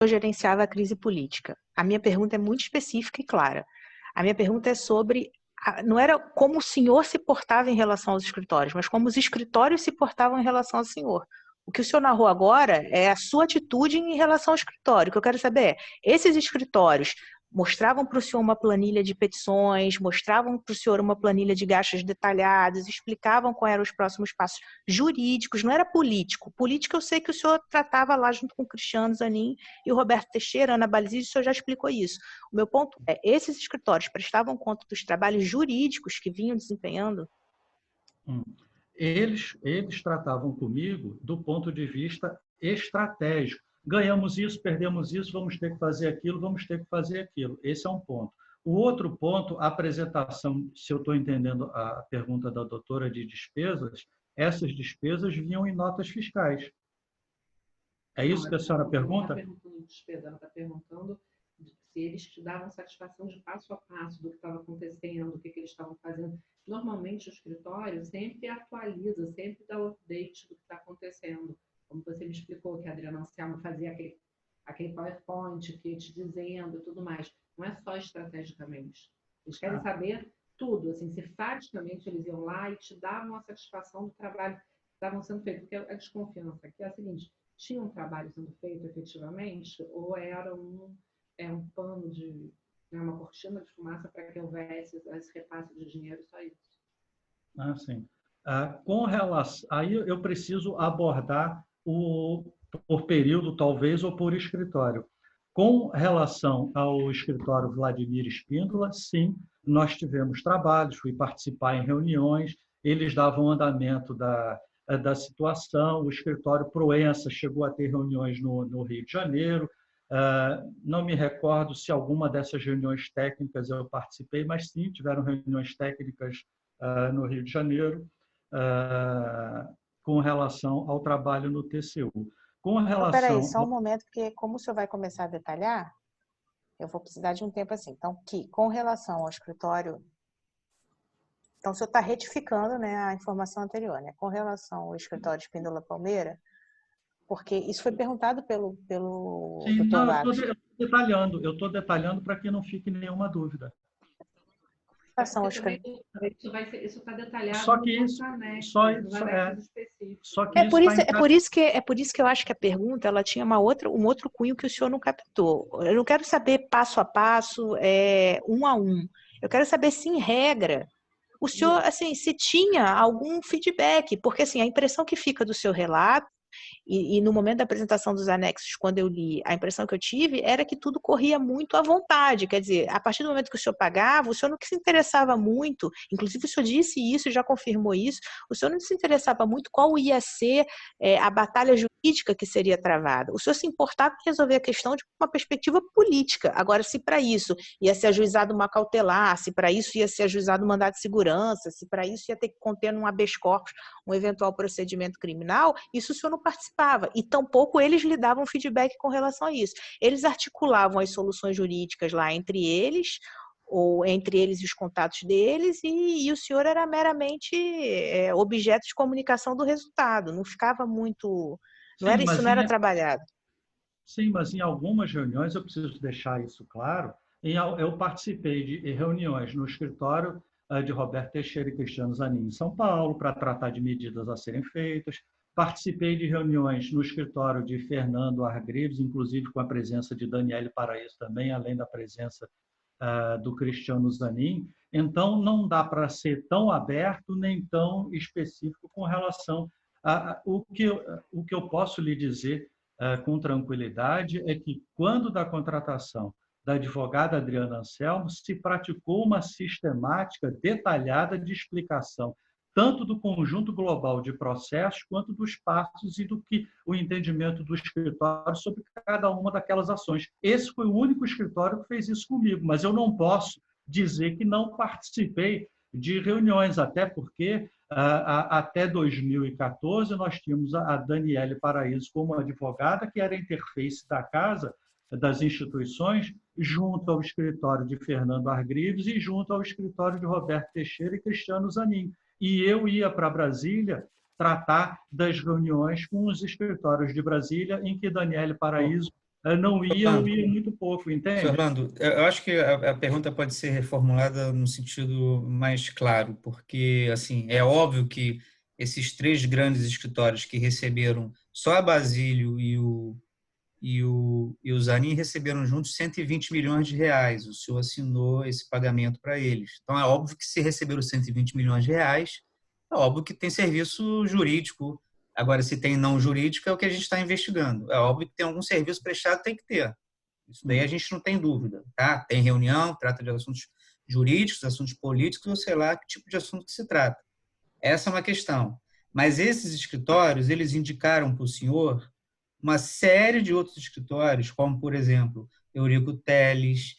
eu gerenciava a crise política. A minha pergunta é muito específica e clara. A minha pergunta é sobre, não era como o senhor se portava em relação aos escritórios, mas como os escritórios se portavam em relação ao senhor. O que o senhor narrou agora é a sua atitude em relação ao escritório. O que eu quero saber é, esses escritórios mostravam para o senhor uma planilha de petições, mostravam para o senhor uma planilha de gastos detalhados, explicavam quais eram os próximos passos jurídicos, não era político. Político eu sei que o senhor tratava lá junto com o Cristiano Zanin e o Roberto Teixeira, Ana Balizzi, o senhor já explicou isso. O meu ponto é, esses escritórios prestavam conta dos trabalhos jurídicos que vinham desempenhando? Eles tratavam comigo do ponto de vista estratégico. Ganhamos isso, perdemos isso, vamos ter que fazer aquilo, vamos ter que fazer aquilo. Esse é um ponto. O outro ponto, a apresentação, se eu estou entendendo a pergunta da doutora de despesas, essas despesas vinham em notas fiscais. É isso que a senhora pergunta? Ela não está perguntando de despesa, ela está perguntando se eles te davam satisfação de passo a passo do que estava acontecendo, o que eles estavam fazendo. Normalmente o escritório sempre atualiza, sempre dá update do que está acontecendo. Como você me explicou que a Adriana Anselmo fazia aquele PowerPoint que ia te dizendo e tudo mais. Não é só estrategicamente. Eles querem saber tudo, assim, se faticamente eles iam lá e te davam a satisfação do trabalho que estavam sendo feito. Porque a desconfiança aqui é a seguinte: tinha um trabalho sendo feito efetivamente ou era um pano de uma cortina de fumaça para que houvesse esse repasse de dinheiro, só isso. Sim. Com relação, aí eu preciso abordar por período, talvez, ou por escritório. Com relação ao escritório Vladimir Espíndola, sim, nós tivemos trabalhos, fui participar em reuniões, eles davam andamento da situação, o escritório Proença chegou a ter reuniões no Rio de Janeiro. Não me recordo se alguma dessas reuniões técnicas eu participei, mas sim, tiveram reuniões técnicas no Rio de Janeiro, com relação ao trabalho no TCU. Com relação... Espera aí, só um momento, porque como o senhor vai começar a detalhar, eu vou precisar de um tempo assim. Então, com relação ao escritório... Então, o senhor está retificando, né, a informação anterior, né? Com relação ao escritório Espíndola Palmeira, porque isso foi perguntado pelo Sim, Dr. não, Vagos. eu estou detalhando para que não fique nenhuma dúvida. Isso está detalhado só que nos isso, anexos, só, nos anexos específicos. Só que é por isso que eu acho que a pergunta ela tinha um outro cunho que o senhor não captou. Eu não quero saber passo a passo, um a um. Eu quero saber se, em regra, o senhor, assim, se tinha algum feedback, porque assim, a impressão que fica do seu relato, e no momento da apresentação dos anexos, quando eu li, a impressão que eu tive era que tudo corria muito à vontade. Quer dizer, a partir do momento que o senhor pagava, o senhor não se interessava muito, inclusive o senhor disse isso, já confirmou isso, o senhor não se interessava muito qual ia ser a batalha jurídica que seria travada. O senhor se importava em resolver a questão de uma perspectiva política. Agora, se para isso ia ser ajuizado uma cautelar, se para isso ia ser ajuizado um mandado de segurança, se para isso ia ter que conter num habeas corpus um eventual procedimento criminal, isso o senhor não participava. E tampouco eles lhe davam feedback com relação a isso. Eles articulavam as soluções jurídicas lá entre eles, ou entre eles e os contatos deles, e o senhor era meramente objeto de comunicação do resultado. Não ficava muito... Isso não era trabalhado. Sim, mas em algumas reuniões, eu preciso deixar isso claro, eu participei de reuniões no escritório de Roberto Teixeira e Cristiano Zanin em São Paulo, para tratar de medidas a serem feitas. Participei de reuniões no escritório de Fernando Argrives, inclusive com a presença de Daniele Paraíso também, além da presença do Cristiano Zanin. Então, não dá para ser tão aberto nem tão específico com relação o que eu posso lhe dizer com tranquilidade é que, quando da contratação da advogada Adriana Anselmo, se praticou uma sistemática detalhada de explicação tanto do conjunto global de processos, quanto dos passos e do que o entendimento do escritório sobre cada uma daquelas ações. Esse foi o único escritório que fez isso comigo, mas eu não posso dizer que não participei de reuniões, até porque até 2014 nós tínhamos a Daniele Paraíso como advogada, que era a interface da casa, das instituições, junto ao escritório de Fernando Argrives e junto ao escritório de Roberto Teixeira e Cristiano Zanin. E eu ia para Brasília tratar das reuniões com os escritórios de Brasília, em que Daniele Paraíso não ia ou Orlando, ia muito pouco, entende? Orlando, eu acho que a pergunta pode ser reformulada no sentido mais claro, porque assim é óbvio que esses três grandes escritórios que receberam só a Basílio e o Zanin receberam juntos 120 milhões de reais. O senhor assinou esse pagamento para eles. Então é óbvio que se receberam 120 milhões de reais, é óbvio que tem serviço jurídico. Agora, se tem não jurídico, é o que a gente está investigando. É óbvio que tem algum serviço prestado, tem que ter. Isso daí a gente não tem dúvida, tá? Tem reunião, trata de assuntos jurídicos, assuntos políticos, ou sei lá que tipo de assunto que se trata. Essa é uma questão. Mas esses escritórios, eles indicaram para o senhor uma série de outros escritórios, como, por exemplo, Eurico Teles,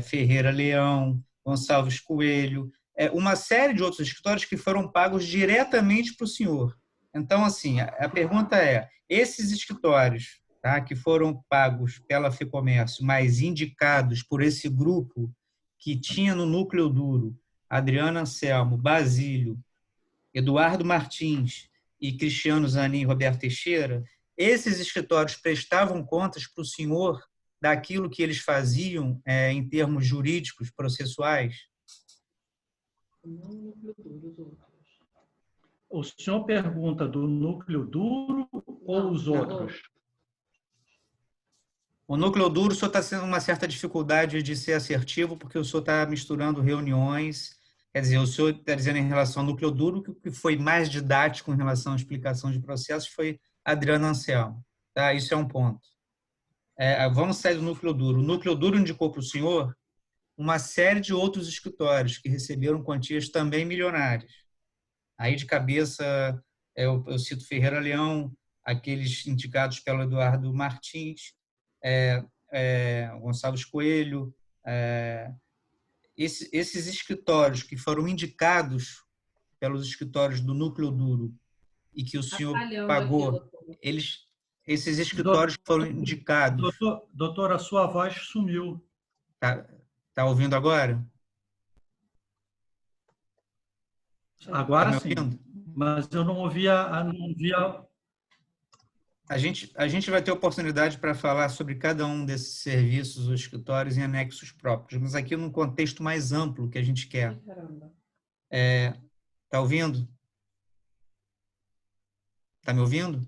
Ferreira Leão, Gonçalves Coelho, uma série de outros escritórios que foram pagos diretamente para o senhor. Então, assim, a pergunta é, esses escritórios, tá, que foram pagos pela FEComércio, mas indicados por esse grupo que tinha no núcleo duro Adriano Anselmo, Basílio, Eduardo Martins e Cristiano Zanin e Roberto Teixeira, esses escritórios prestavam contas para o senhor daquilo que eles faziam em termos jurídicos, processuais? Não no núcleo duro, os outros. O senhor pergunta do núcleo duro ou os outros? O núcleo duro, o senhor está tendo uma certa dificuldade de ser assertivo, porque o senhor está misturando reuniões. Quer dizer, o senhor está dizendo em relação ao núcleo duro que o que foi mais didático em relação à explicação de processos foi Adriano Anselmo. Tá? Isso é um ponto. Vamos sair do núcleo duro. O núcleo duro indicou para o senhor uma série de outros escritórios que receberam quantias também milionárias. Aí, de cabeça, eu cito Ferreira Leão, aqueles indicados pelo Eduardo Martins, Gonçalves Coelho, esses escritórios que foram indicados pelos escritórios do núcleo duro e que o senhor pagou, esses escritórios que foram indicados. Doutor, a sua voz sumiu. Tá ouvindo agora? Agora tá sim, mas eu não ouvia. A gente vai ter oportunidade para falar sobre cada um desses serviços ou escritórios em anexos próprios, mas aqui num contexto mais amplo que a gente quer. Tá ouvindo? Tá me ouvindo?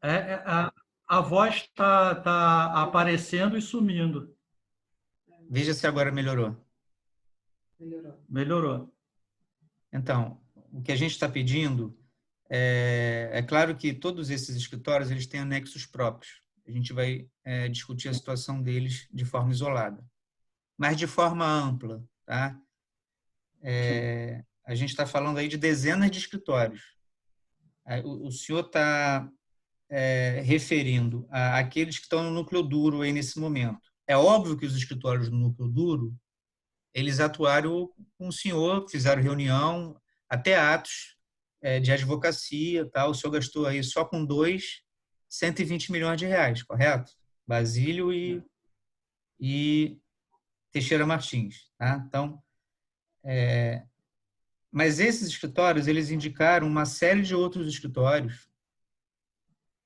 A voz está aparecendo e sumindo. Veja se agora melhorou. Melhorou. Então, o que a gente está pedindo é claro que todos esses escritórios eles têm anexos próprios. A gente vai discutir a situação deles de forma isolada, mas de forma ampla, tá? A gente está falando aí de dezenas de escritórios. O senhor está referindo àqueles que estão no núcleo duro aí nesse momento. É óbvio que os escritórios do núcleo duro eles atuaram com o senhor, fizeram reunião, até atos de advocacia, tá? O senhor gastou aí só com 120 milhões de reais, correto? Basílio e Teixeira Martins, tá? Então, mas esses escritórios, eles indicaram uma série de outros escritórios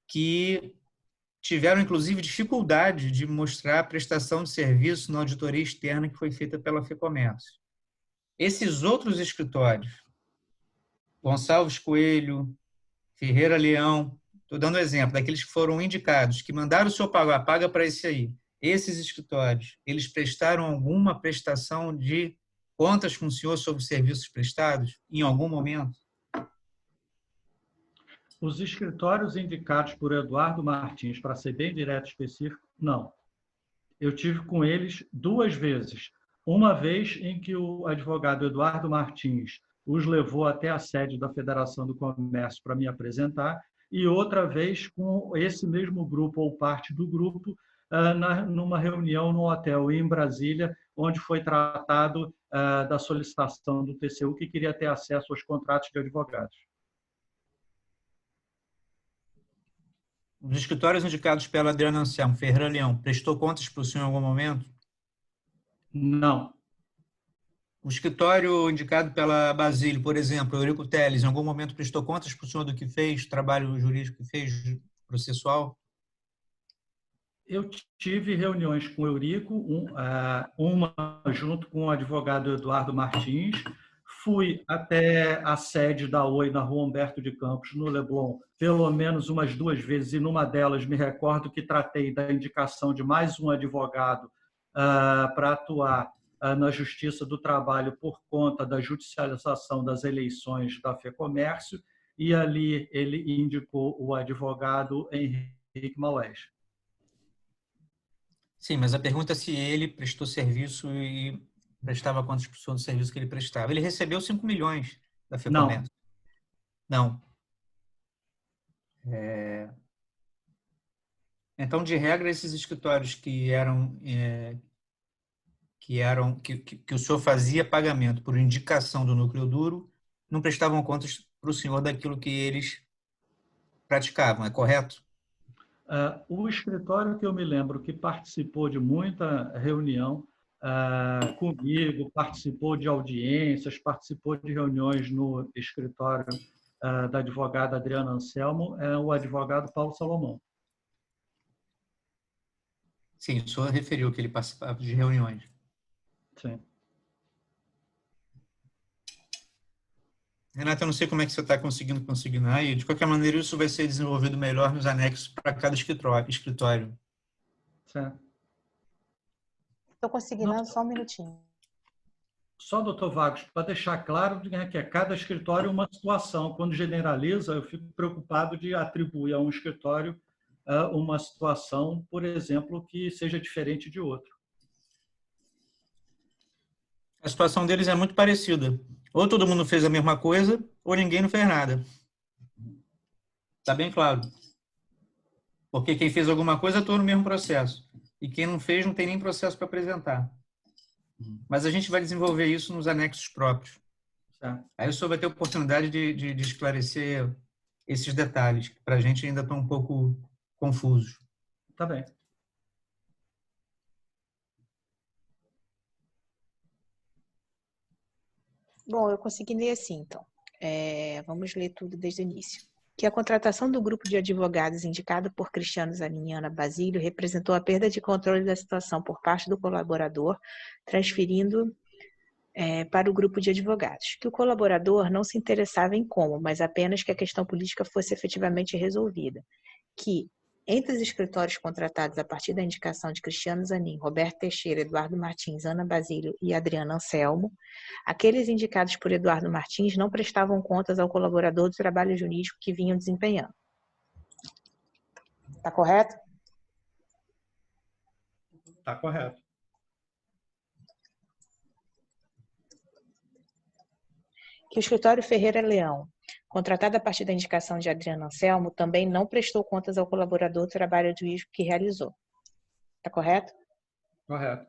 que tiveram, inclusive, dificuldade de mostrar a prestação de serviço na auditoria externa que foi feita pela FEComércio. Esses outros escritórios, Gonçalves Coelho, Ferreira Leão, estou dando exemplo daqueles que foram indicados, que mandaram o senhor pagar, paga para esse aí. Esses escritórios, eles prestaram alguma prestação de contas com o senhor sobre serviços prestados em algum momento? Os escritórios indicados por Eduardo Martins, para ser bem direto e específico, não. Eu tive com eles 2 vezes. Uma vez em que o advogado Eduardo Martins os levou até a sede da Federação do Comércio para me apresentar, e outra vez com esse mesmo grupo ou parte do grupo numa reunião no hotel em Brasília, onde foi tratado da solicitação do TCU que queria ter acesso aos contratos de advogados. Os escritórios indicados pela Adriana Anselmo, Ferreira Leão, prestou contas para o senhor em algum momento? Não. O escritório indicado pela Basílio, por exemplo, Eurico Teles, em algum momento prestou contas para o senhor do que fez, trabalho jurídico que fez, processual? Eu tive reuniões com o Eurico, uma junto com o advogado Eduardo Martins. Fui até a sede da Oi, na Rua Humberto de Campos, no Leblon, pelo menos umas 2 vezes, e numa delas me recordo que tratei da indicação de mais um advogado para atuar na Justiça do Trabalho por conta da judicialização das eleições da FEComércio, e ali ele indicou o advogado Henrique Maués. Sim, mas a pergunta é se ele prestou serviço e prestava quantas pessoas do serviço que ele prestava. Ele recebeu 5 milhões da FEComércio. Não. Então, de regra, esses escritórios que o senhor fazia pagamento por indicação do núcleo duro não prestavam contas para o senhor daquilo que eles praticavam, é correto? O escritório que eu me lembro que participou de muita reunião comigo, participou de audiências, participou de reuniões no escritório da advogada Adriana Anselmo, é o advogado Paulo Salomão. Sim, o senhor referiu que ele participava de reuniões. Sim. Renata, eu não sei como é que você está conseguindo consignar, e de qualquer maneira isso vai ser desenvolvido melhor nos anexos para cada escritório. Certo. Estou consignando só um minutinho. Só, doutor Vagos, para deixar claro que a cada escritório é uma situação. Quando generaliza, eu fico preocupado de atribuir a um escritório uma situação, por exemplo, que seja diferente de outro. A situação deles é muito parecida. Ou todo mundo fez a mesma coisa, ou ninguém não fez nada. Está bem claro. Porque quem fez alguma coisa atuou no mesmo processo. E quem não fez não tem nem processo para apresentar. Mas a gente vai desenvolver isso nos anexos próprios. Certo. Aí o senhor vai ter oportunidade de esclarecer esses detalhes, que para a gente ainda estão um pouco confusos. Tá bem. Bom, eu consegui ler assim, então. Vamos ler tudo desde o início. Que a contratação do grupo de advogados indicado por Cristiano Zanin e Ana Basílio representou a perda de controle da situação por parte do colaborador, transferindo para o grupo de advogados. Que o colaborador não se interessava em como, mas apenas que a questão política fosse efetivamente resolvida. Que, entre os escritórios contratados a partir da indicação de Cristiano Zanin, Roberto Teixeira, Eduardo Martins, Ana Basílio e Adriana Anselmo, aqueles indicados por Eduardo Martins não prestavam contas ao colaborador do trabalho jurídico que vinham desempenhando. Está correto? Está correto. Que o escritório Ferreira Leão, contratado a partir da indicação de Adriana Anselmo, também não prestou contas ao colaborador do trabalho jurídico que realizou. Está correto? Correto.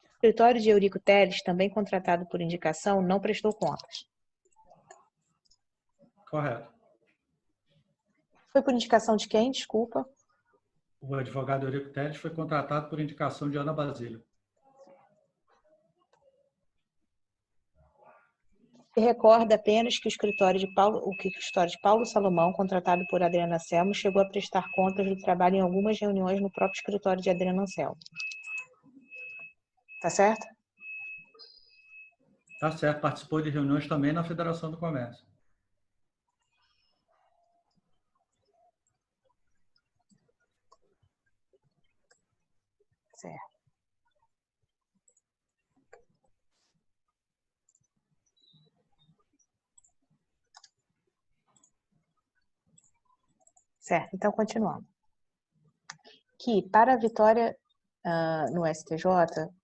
O escritório de Eurico Teles, também contratado por indicação, não prestou contas. Correto. Foi por indicação de quem? Desculpa. O advogado Eurico Teles foi contratado por indicação de Ana Basílio. Se recorda apenas que o escritório de Paulo Salomão, contratado por Adriana Anselmo, chegou a prestar contas do trabalho em algumas reuniões no próprio escritório de Adriana Anselmo. Tá certo? Tá certo. Participou de reuniões também na Federação do Comércio. Certo. Certo, então continuando. Que, para a vitória no STJ,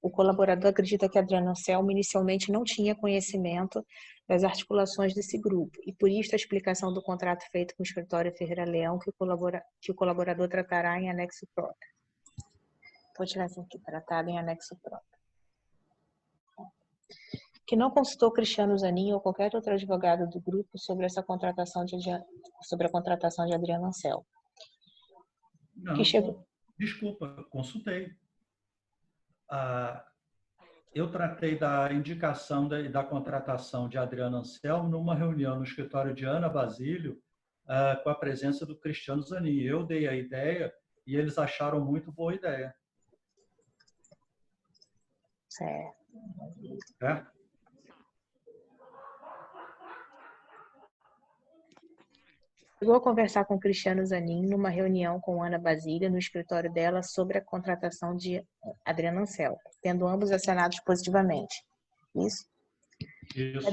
o colaborador acredita que Adriana Anselmo inicialmente não tinha conhecimento das articulações desse grupo, e por isso a explicação do contrato feito com o escritório Ferreira Leão que o colaborador tratará em anexo próprio. Vou tirar isso aqui, tratado em anexo próprio. Que não consultou Cristiano Zanin ou qualquer outro advogado do grupo sobre a contratação de Adriana Anselmo. Não, desculpa, consultei. Eu tratei da indicação e da contratação de Adriana Anselmo numa reunião no escritório de Ana Basílio com a presença do Cristiano Zanin. Eu dei a ideia e eles acharam muito boa ideia. Certo. Certo? Chegou a conversar com Cristiano Zanin numa reunião com Ana Basília no escritório dela sobre a contratação de Adriano Anselmo, tendo ambos assinados positivamente. Isso? Isso.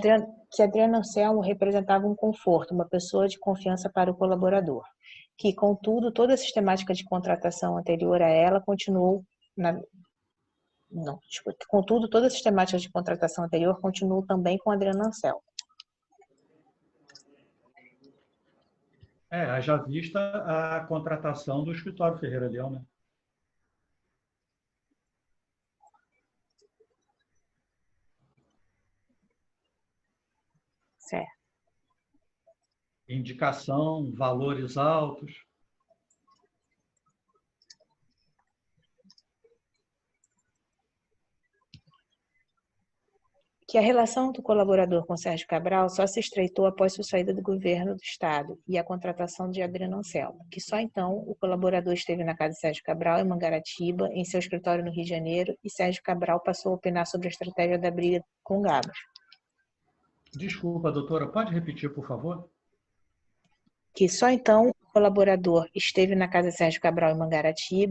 Que Adriano Anselmo representava um conforto, uma pessoa de confiança para o colaborador, que, contudo, toda a sistemática de contratação anterior a ela continuou contudo, toda a sistemática de contratação anterior continuou também com Adriano Anselmo. Haja vista a contratação do escritório Ferreira Leão, né? Certo. Indicação, valores altos. Que a relação do colaborador com Sérgio Cabral só se estreitou após sua saída do governo do Estado e a contratação de Adriano Anselmo, que só então o colaborador esteve na casa de Sérgio Cabral, em Mangaratiba, em seu escritório no Rio de Janeiro, e Sérgio Cabral passou a opinar sobre a estratégia da briga com Gabos. Desculpa, doutora, pode repetir, por favor? Que só então o colaborador esteve na casa de Sérgio Cabral, em Mangaratiba,